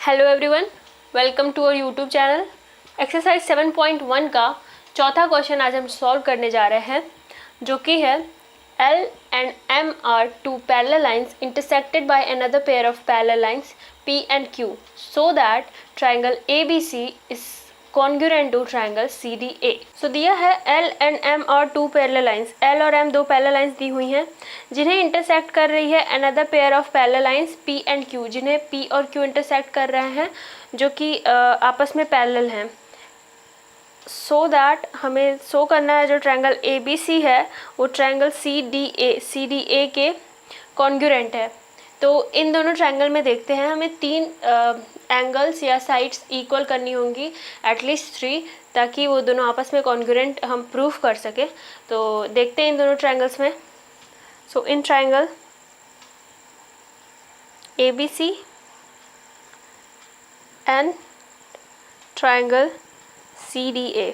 Hello everyone, welcome to our YouTube channel. Exercise 7.1 का चौथा question आज हम सॉल्व करने जा रहे हैं, जो कि है L and M are two parallel lines intersected by another pair of parallel lines P and Q so that triangle ABC is congruent to triangle CDA। सो दिया है L and M are two parallel lines, L और M दो parallel lines दी हुई हैं जिन्हें intersect कर रही है another pair of parallel lines P and Q, जिन्हें P और Q इंटरसेक्ट कर रहे हैं जो कि आपस में पैरेलल हैं। सो दैट हमें शो करना है जो ट्रायंगल ए बी सी है वो ट्रायंगल सी डी ए के कॉन्ग्रुएंट है। तो इन दोनों ट्रायंगल में देखते हैं हमें तीन एंगल्स या साइड्स इक्वल करनी होंगी, एटलीस्ट 3, ताकि वो दोनों आपस में कॉन्ग्रुएंट हम प्रूफ कर सकें। तो देखते हैं इन दोनों ट्रायंगल्स में। So in triangle A B C and triangle CDA।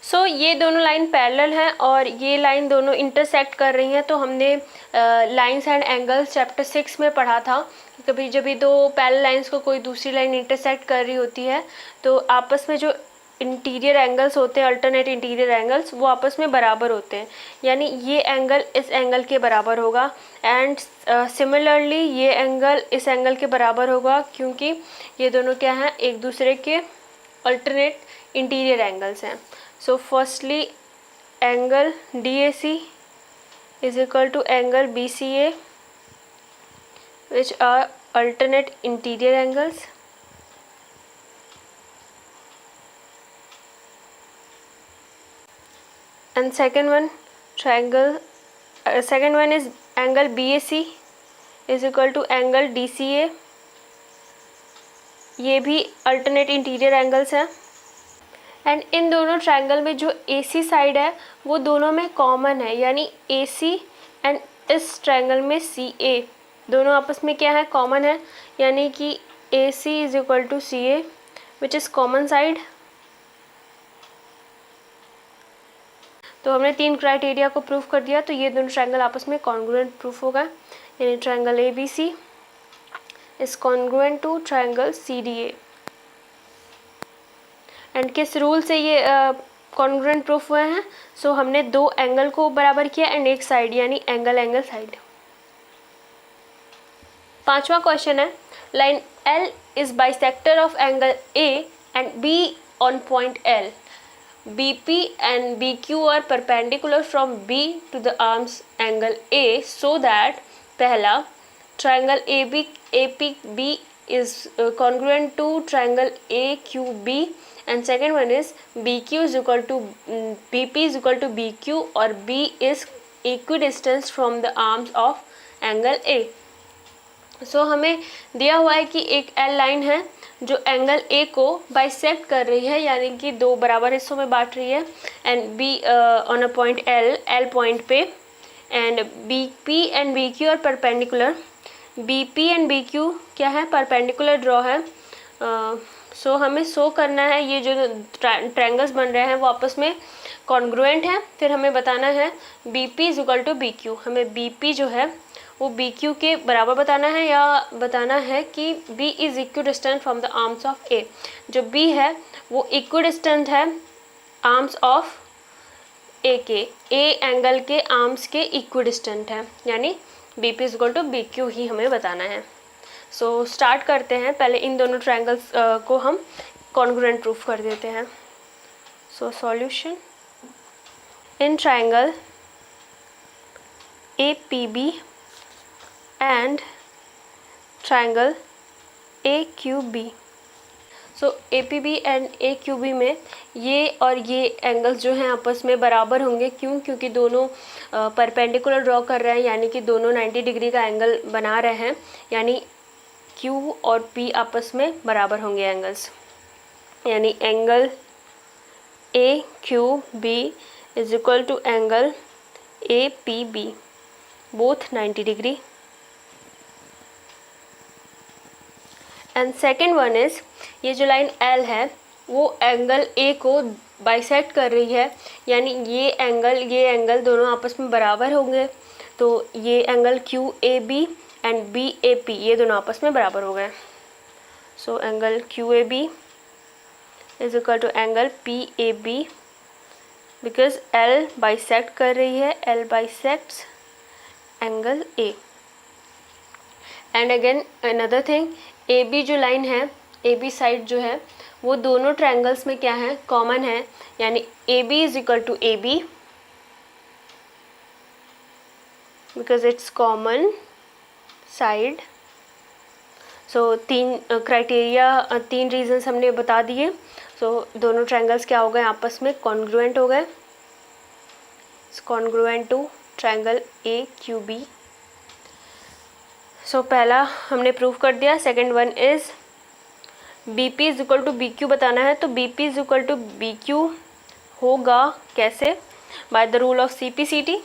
So ये दोनों लाइन पैरेलल हैं और ये लाइन दोनों इंटरसेक्ट कर रही हैं। तो हमने लाइंस एंड एंगल्स चैप्टर 6 में पढ़ा था। कभी जब भी दो पैरेलल लाइंस को कोई दूसरी लाइन इंटरसेक्ट कर रही होती है तो आपस में जो इंटीरियर एंगल्स होते हैं, अल्टरनेट इंटीरियर एंगल्स, वो आपस में बराबर होते हैं। यानी ये एंगल इस एंगल के बराबर होगा एंड सिमिलरली ये एंगल इस एंगल के बराबर होगा, क्योंकि ये दोनों क्या हैं, एक दूसरे के अल्टरनेट इंटीरियर एंगल्स हैं। So firstly angle DAC is equal to angle BCA which are alternate interior angles. And second one is angle BAC is equal to angle DCA। ये भी अल्टरनेट इंटीरियर एंगल्स हैं and in दोनों triangle में जो AC side है वो दोनों में कॉमन है, यानी AC एंड इस ट्रायंगल में CA दोनों आपस में क्या है, कॉमन है। यानी कि AC is equal to CA which is common side. तो हमने तीन क्राइटेरिया को प्रूफ कर दिया, तो ये दोनों ट्रायंगल आपस में कॉन्ग्रुएंट प्रूफ होगा। यानी triangle ABC is congruent to triangle CDA। And किस रूल से ये कॉन्ग्रुएंट प्रूफ हुए हैं? सो हमने दो एंगल को बराबर किया एंड एक साइड, यानी एंगल साइड। पांचवा क्वेश्चन है, line L is bisector of angle A and B on point L। BP and BQ are perpendicular from B to the arms angle A, so that पहला triangle APB is congruent to triangle AQB, and second one is BQ is equal to BP is equal to BQ और B is equidistant from the arms of angle A। सो हमें दिया हुआ है कि एक L line है जो angle A को बाइसेक्ट कर रही है, यानी कि दो बराबर हिस्सों में बांट रही है, and B on a point L point पे, एंड BP एंड BQ और परपेंडिकुलर। BP एंड BQ क्या है, परपेंडिकुलर ड्रॉ है। सो हमें शो करना है ये जो ट्रायंगल्स बन रहे हैं वो आपस में कॉन्ग्रुएंट है। फिर हमें बताना है BP is equal to BQ। हमें BP जो है वो BQ के बराबर बताना है, या बताना है कि B is equidistant from the arms of A। जो B है वो इक्विडिस्टेंट है आर्म्स ऑफ A के, A एंगल के आर्म्स के इक्विडिस्टेंट है, यानी BP is equal to BQ ही हमें बताना है। सो स्टार्ट करते हैं। पहले इन दोनों ट्रायंगल्स को हम कॉन्ग्रुएंट प्रूफ कर देते हैं। So solution, in triangle APB and triangle AQB। So APB and AQB में ये और ये एंगल्स जो हैं आपस में बराबर होंगे। क्यों? क्योंकि दोनों परपेंडिकुलर ड्रॉ कर रहे हैं, यानी कि दोनों 90 डिग्री का एंगल बना रहे हैं, यानी Q और P आपस में बराबर होंगे एंगल्स। यानी angle AQB is equal to angle APB, both 90 डिग्री। एंड सेकेंड वन इज़, ये जो लाइन L है वो एंगल A को बाइसेक्ट कर रही है, यानी ये एंगल दोनों आपस में बराबर होंगे। तो ये angle QAB and B A P, ये दोनों आपस में बराबर हो गए. So angle Q A B is equal to angle P A B, because L bisect कर रही है, L bisects angle A. And again another thing, A B जो लाइन है, ए बी साइड जो है वो दोनों ट्रायंगल्स में क्या है, कॉमन है. यानी A B is equal to A B because it's common side. So तीन क्राइटेरिया, तीन रीजंस हमने बता दिए. सो दोनों ट्रायंगल्स क्या हो गए, आपस में कॉन्ग्रुएंट हो गए. Congruent to triangle A Q B. So पहला हमने प्रूव कर दिया. Second one is B P is equal to B Q बताना है. तो B P is equal to B Q होगा कैसे, by the rule of C P C T.